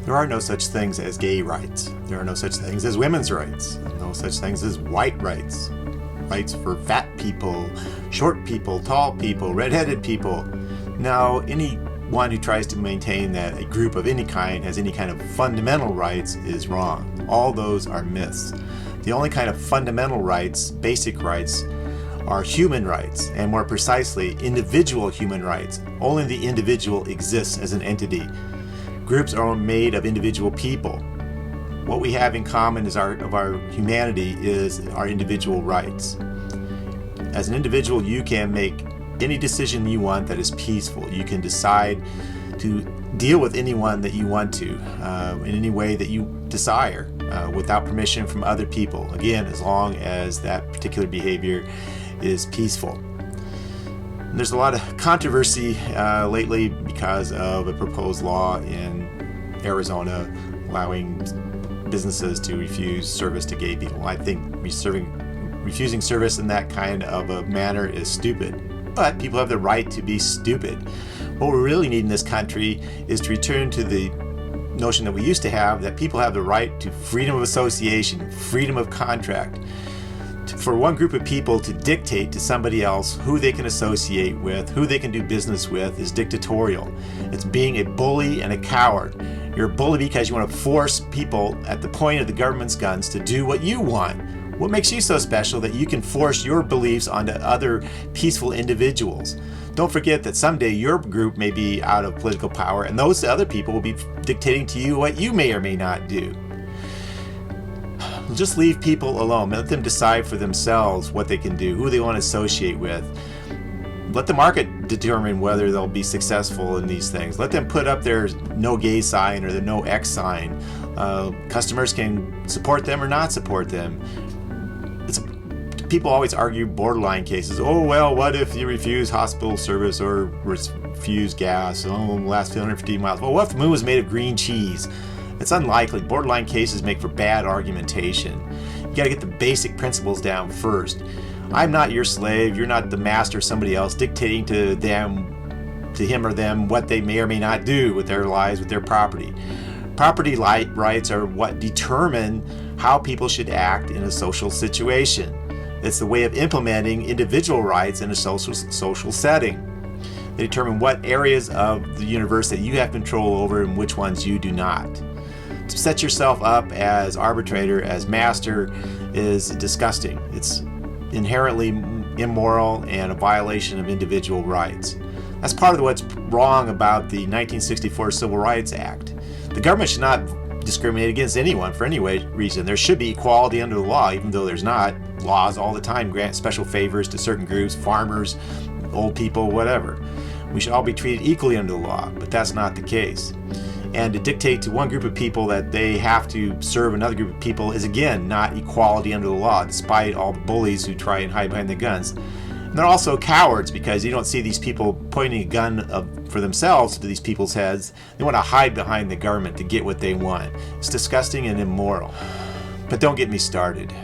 There are no such things as gay rights. There are no such things as women's rights. No such things as white rights. Rights for fat people, short people, tall people, red-headed people. Now, anyone who tries to maintain that a group of any kind has any kind of fundamental rights is wrong. All those are myths. The only kind of fundamental rights, basic rights, are human rights, and more precisely, individual human rights. Only the individual exists as an entity. Groups are made of individual people. What we have in common of our humanity is our individual rights. As an individual, you can make any decision you want that is peaceful. You can decide to deal with anyone that you want to in any way that you desire without permission from other people. Again, as long as that particular behavior is peaceful. And there's a lot of controversy lately because of a proposed law in Arizona allowing businesses to refuse service to gay people. I think refusing service in that kind of a manner is stupid. But people have the right to be stupid. What we really need in this country is to return to the notion that we used to have, that people have the right to freedom of association, freedom of contract. For one group of people to dictate to somebody else who they can associate with, who they can do business with, is dictatorial. It's being a bully and a coward. You're a bully because you want to force people at the point of the government's guns to do what you want. What makes you so special that you can force your beliefs onto other peaceful individuals? Don't forget that someday your group may be out of political power, and those other people will be dictating to you what you may or may not do. Just leave people alone. Let them decide for themselves what they can do, who they want to associate with. Let the market determine whether they'll be successful in these things. Let them put up their no gay sign or the no X sign. Customers can support them or not support them. People always argue borderline cases. Oh, well, what if you refuse hospital service or refuse gas? Oh, last 250 miles. Well, what if the moon was made of green cheese? It's unlikely. Borderline cases make for bad argumentation. You got to get the basic principles down first. I'm not your slave. You're not the master of somebody else dictating to him or them, what they may or may not do with their lives, with their property. Property rights are what determine how people should act in a social situation. It's the way of implementing individual rights in a social setting. They determine what areas of the universe that you have control over and which ones you do not. To set yourself up as arbitrator, as master, is disgusting. It's inherently immoral and a violation of individual rights. That's part of what's wrong about the 1964 Civil Rights Act. The government should not discriminate against anyone for any reason. There should be equality under the law, even though there's not. Laws all the time grant special favors to certain groups, farmers, old people, whatever. We should all be treated equally under the law, but that's not the case. And to dictate to one group of people that they have to serve another group of people is, again, not equality under the law, despite all the bullies who try and hide behind the guns. And they're also cowards because you don't see these people pointing a gun for themselves to these people's heads. They want to hide behind the government to get what they want. It's disgusting and immoral. But don't get me started.